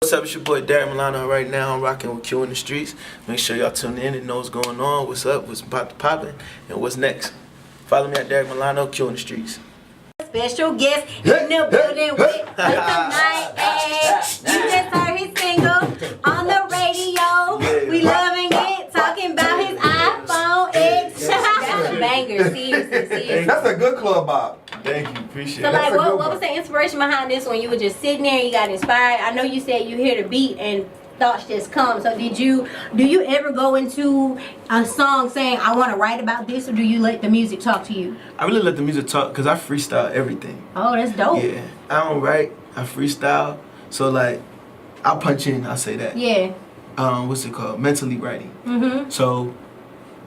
What's up, it's your boy Derrick Milano. Right now I'm rocking with Q in the streets. Make sure y'all tune in and know what's going on, what's up, what's about to poppin', and what's next. Follow me at Derrick Milano, Q in the streets. Special guest in the building with tonight. You just heard his single on the radio. We loving it, talking about his iPhone X. That's a banger, seriously. That's a good club bop. Thank you, appreciate So it. like, what was the inspiration behind this when you were just sitting there and you got inspired? I know you said you hear the beat and thoughts just come. So do you ever go into a song saying I want to write about this, or do you let the music talk to you? I really let the music talk because I freestyle everything. Oh, that's dope. Yeah, I don't write, I freestyle. So like, I'll punch in, I'll say that. Yeah. What's it called? Mentally writing. Mm-hmm. So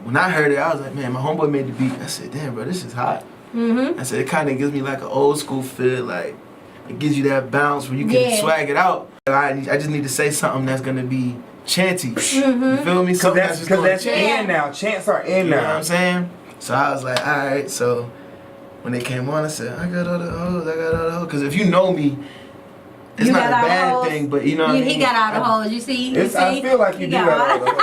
when I heard it, I was like, man, my homeboy made the beat. I said, damn, bro, this is hot. Mm-hmm. I said, it kind of gives me like an old school feel, like it gives you that bounce where you can swag it out. I just need to say something that's gonna be chanty. Mm-hmm. You feel me? Because that's chant. in now. Chants are in You know what now. I'm saying? So I was like, all right. So when they came on, I said, I got all the hoes, I got all the hoes. Because if you know me, it's You not a got all the bad hoes. thing, but you know what I mean? He got all the hoes. You see? I feel like you do got all the hoes.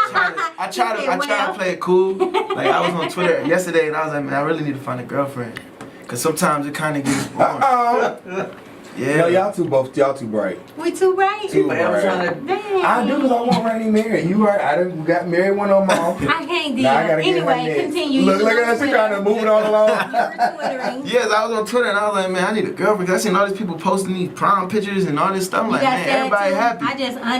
I try to play it cool. Like I was on Twitter yesterday and I was like, man, I really need to find a girlfriend. Because sometimes it kind of gets boring. Yeah. No, y'all two bright. We too bright. Too bright. Dang. I do because I want Randy married. You right. I done got married one of them all. I can't do Now I that. gotta get her Anyway, next. continue. Look at her. She trying to move it all along. You're Twittering. Yes, I was on Twitter and I was like, man, I need a girlfriend. 'Cause I seen all these people posting these prom pictures and all this stuff. I'm like, got man, that everybody too? happy.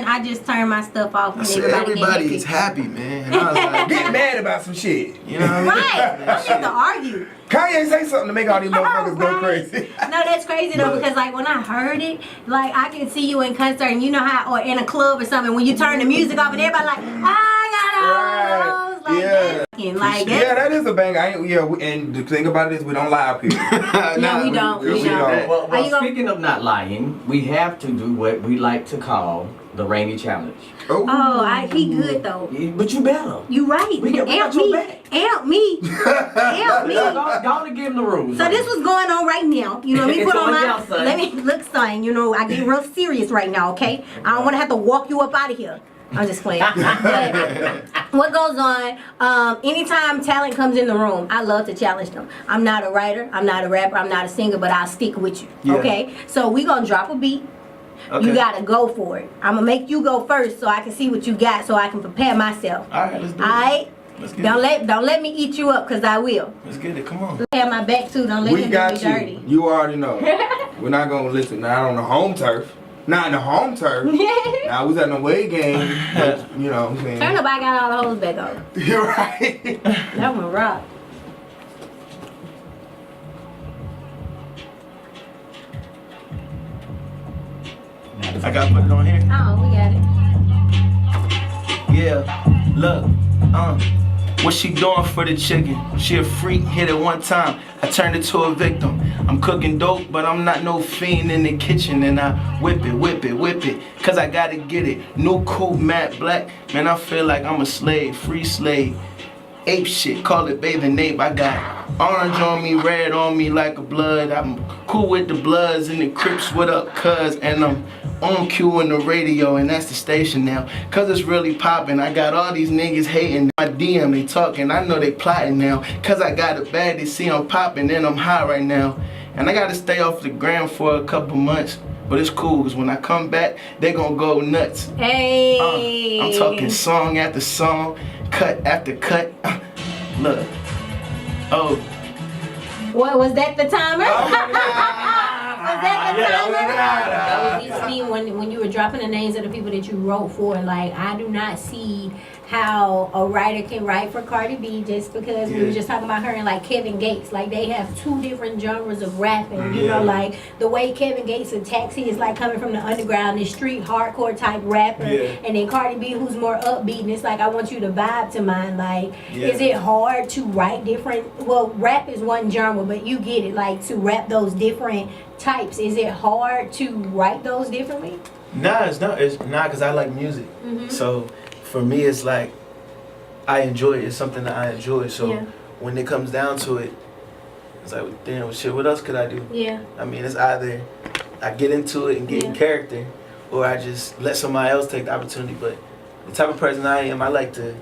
I just turned my stuff off I when said, everybody is happy, man. And I was like, Get mad about some shit. you know what I mean? Right. I need to argue. Kanye say something to make all these motherfuckers go crazy. No, that's crazy though, because like when I heard it, like I can see you in concert and you know how, or in a club or something, when you turn the music off and everybody like, I got all those, like that. Like Yeah, that is a bang. And the thing about it is we don't lie up here. No, we don't. We don't. Well, Are you gonna- speaking of not lying, we have to do what we like to call the rainy challenge. Oh, he good though. But you better. You right. We got Amp your me. back. Amp me. Amp me. Don't give them the rules. So this was going on right now. You know, let me It's put on going my. down, son. Let me look, son. You know, I get real serious right now. Okay, I don't want to have to walk you up out of here. I'm just playing. But what goes on? Anytime talent comes in the room, I love to challenge them. I'm not a writer. I'm not a rapper. I'm not a singer. But I'll stick with you. Yeah. Okay. So we gonna drop a beat. Okay. You gotta go for it. I'm gonna make you go first so I can see what you got, so I can prepare myself. All right, let's do it. Alright? Let's get Don't let me eat you up, cause I will. Let's get it. Come on. Prepare my back too. Don't let We him do got me you. dirty. You already know. We're not gonna listen. Not on the home turf. Not in the home turf. Now we was at the away game. But, you know what I'm saying? Turn nobody got all the hoes back on. You're right. That one rock. I gotta put it on here. Oh, we got it. Yeah, look, what she doing for the chicken? She a freak, hit it one time, I turned it to a victim. I'm cooking dope, but I'm not no fiend in the kitchen. And I whip it, cause I gotta get it. New cool matte black, man, I feel like I'm a slave, free slave. Ape shit, call it bathing ape. I got orange on me, red on me like a blood. I'm cool with the Bloods and the Crips, what up, cuz? And I'm on cue on the radio, and that's the station now. Cause it's really poppin'. I got all these niggas hating. My DM, they talking, I know they plotting now. Cause I got it bad, they see I'm poppin', and I'm high right now. And I gotta stay off the gram for a couple months. But it's cool, cause when I come back, they gon' go nuts. Hey. I'm talking song after song, cut after cut. Look. Oh. What was that the timer? Oh Was that the timer? That That was me when you were dropping the names of the people that you wrote for. Like, I do not see how a writer can write for Cardi B just because we were just talking about her and like Kevin Gates. Like, they have two different genres of rapping. You know, like the way Kevin Gates attacks, he is like coming from the underground, the street hardcore type rapper. And then Cardi B, who's more upbeat, and it's like, I want you to vibe to mine. Like, is it hard to write different? Well, rap is one genre, but you get it. Like, to rap those different types, is it hard to write those differently? Nah, it's not. It's not, cause I like music. So for me, it's like I enjoy it. It's something that I enjoy. So when it comes down to it, it's like, damn, shit. What else could I do? Yeah. I mean, it's either I get into it and get in character, or I just let somebody else take the opportunity. But the type of person I am, I like to,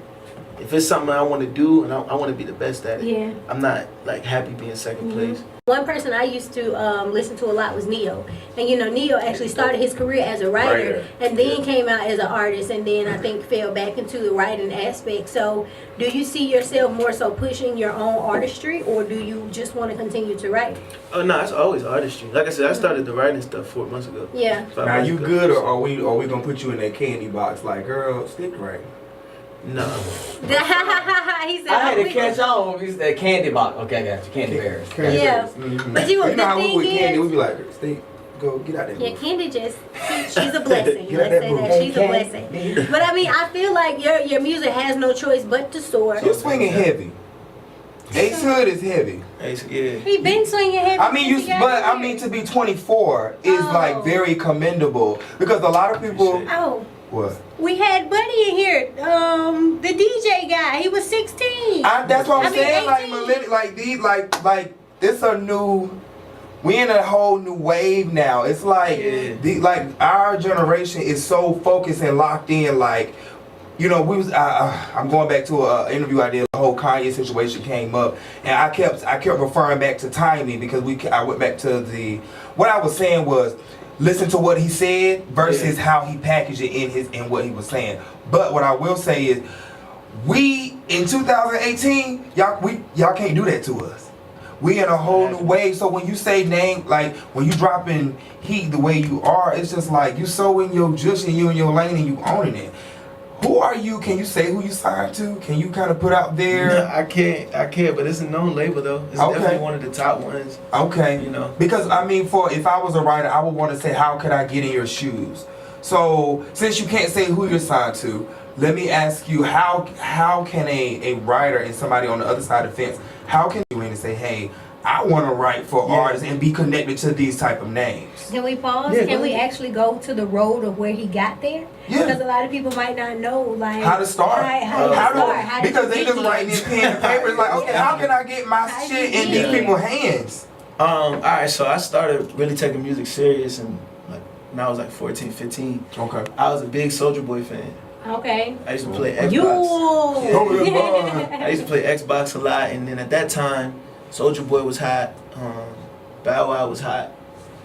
if it's something I want to do and I want to be the best at it, Yeah. I'm not like happy being second place. One person I used to listen to a lot was Neo. And you know, Neo actually started his career as a writer and then came out as an artist, and then I think fell back into the writing aspect. So do you see yourself more so pushing your own artistry, or do you just want to continue to write? Oh no, it's always artistry. Like I said, I started the writing stuff 4 months ago. Yeah. 5 Now months you ago. good, or are we gonna put you in that candy box? Like, girl, stick right. No. He said, I had to catch on. He said candy box. Okay, I got you. Candy bears. Candy Yeah. bears. But you know how the we thing with candy, we is, be like, stay, go get out there. yeah, Candy just, she's a blessing. Get out Let's that say booth. that. She's a Hey, blessing. But I mean, I feel like your music has no choice but to soar. You're swinging heavy. Ace Hood is heavy. Yeah. He been swinging heavy. I mean, since he got here. to be 24 is like very commendable, because a lot of people. Oh, What? we had Buddy in here, the DJ guy. He was 16. That's what I'm I mean, saying. Like 18. like these, like it's a new. We in a whole new wave now. It's like like our generation is so focused and locked in. Like, you know, we was. I'm going back to an interview I did. The whole Kanye situation came up, and I kept referring back to timing, because I went back to what I was saying was, listen to what he said versus how he packaged it in what he was saying. But what I will say is, we in 2018, y'all can't do that to us. We in a whole new wave. So when you say name, like when you dropping heat the way you are, it's just like you so in your juice and you in your lane and you owning it. Who are you? Can you say who you signed to? Can you kind of put out there? No, I can't, but it's a known label though. It's definitely one of the top ones. Okay. You know. Because I mean, if I was a writer, I would want to say, how could I get in your shoes? So since you can't say who you're signed to, let me ask you, how can a writer and somebody on the other side of the fence, how can you in and say, hey, I want to write for artists and be connected to these type of names? Can we pause? Yeah, Can go we ahead. actually go to the road of where he got there? Yeah. Because a lot of people might not know, like, How to start? How to start? How did because you they get just here? writing in pen and paper. It's like, okay, how can I get my How shit you in get these here? people's hands? Alright, so I started really taking music serious and like when I was like 14, 15. Okay. I was a big Soulja Boy fan. Okay. I used to play Xbox. You. I used to play Xbox a lot, and then at that time, Soulja Boy was hot, Bow Wow was hot,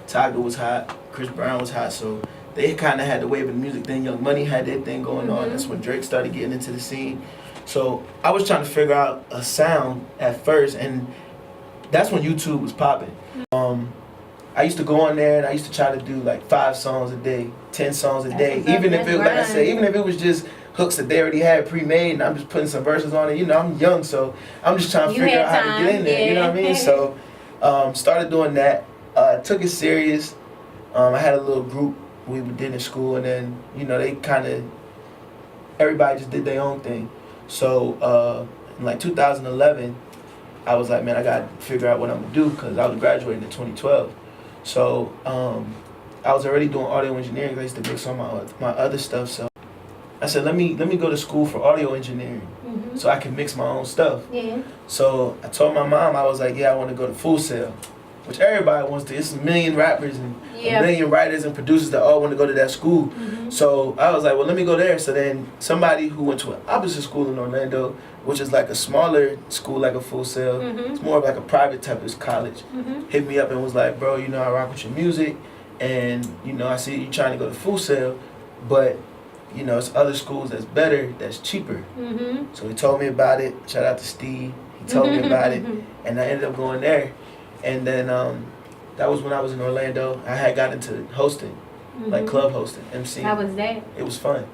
Tiger was hot, Chris Brown was hot, so they kind of had the wave of the music. Then Young Money had their thing going on. That's when Drake started getting into the scene. So I was trying to figure out a sound at first, and that's when YouTube was popping. I used to go on there and I used to try to do like 5 songs a day, 10 songs a day, even if it, like I said, even if it was just hooks that they already had pre-made and I'm just putting some verses on it. You know, I'm young, so I'm just trying to figure out how to get in there. You know what I mean? So started doing that. Took it serious. I had a little group we did in school, and then you know they kind of everybody just did their own thing. So in like 2011, I was like, man, I got to figure out what I'm gonna do, because I was graduating in 2012. So I was already doing audio engineering. I used to mix on my other stuff. So I said, let me go to school for audio engineering, so I can mix my own stuff. Yeah. So I told my mom, I was like, yeah, I want to go to Full Sail, which everybody wants to. It's a million rappers and a million writers and producers that all want to go to that school. So I was like, well, let me go there. So then somebody who went to an opposite school in Orlando, which is like a smaller school, like a Full Sail, it's more of like a private type of college, hit me up and was like, bro, you know, I rock with your music, and you know, I see you trying to go to Full Sail, but you know, it's other schools that's better, that's cheaper. So he told me about it. Shout out to Steve. He told me about it, and I ended up going there. And then that was when I was in Orlando. I had got into hosting, like club hosting, MC. How was that? It was fun.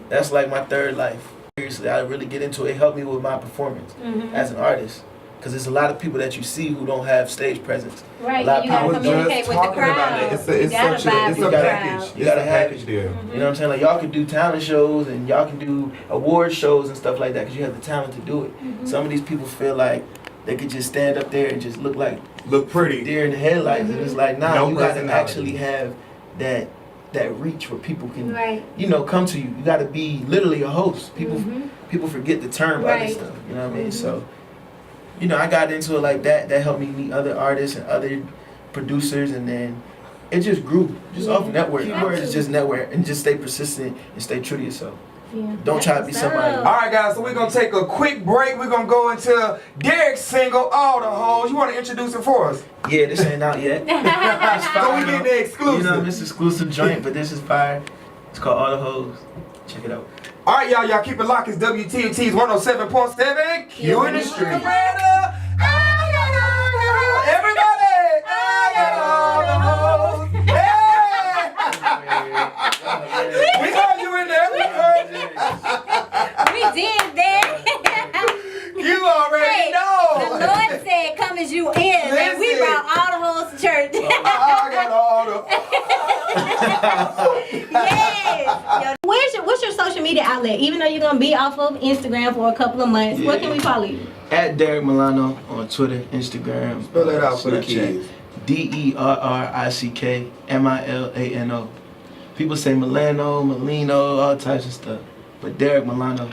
That's like my third life. Seriously, I really get into it. It helped me with my performance as an artist. Because there's a lot of people that you see who don't have stage presence. Right, A lot of you gotta people communicate with the talking about crowd. it. It's You gotta vibe it's with a the package. crowd. You gotta It's a have package there. You know what I'm saying? Like, y'all can do talent shows and y'all can do award shows and stuff like that because you have the talent to do it. Some of these people feel like they could just stand up there and just look pretty. deer in the headlights, and it's like, nah, No you gotta personality. actually have that reach where people can, Right. you know, come to you. You gotta be literally a host. People forget the term other Right. stuff. You know what I mean? So, you know, I got into it like that. That helped me meet other artists and other producers, and then it just grew, just Yeah. off network. Keyword is Absolutely. just network, and just stay persistent and stay true to yourself. Yeah. Don't try to be That's somebody. what's All up. right, guys, so we're going to take a quick break. We're going to go into Derrick's single, All the Hoes. You want to introduce it for us? Yeah, this ain't out yet. So we get the exclusive. You know, this exclusive joint, but this is fire. It's called All the Hoes. Check it out. All right, y'all keep it locked. It's WTMT's 107.7. Q in the street. Everybody, I got all the hoes. Hey! We heard you in there. We heard you. We did that. You already Hey, know. the Lord said, "Come as you is," and we Listen. brought all the hoes to church. I got all the. Yes. Yo, what's your social media outlet? Even though you're gonna be off of Instagram for a couple of months, where can we follow you? At Derrick Milano on Twitter, Instagram. Spell that out for the Snapchat. kids. DerrickMilano. People say Milano, all types of stuff. But Derrick Milano.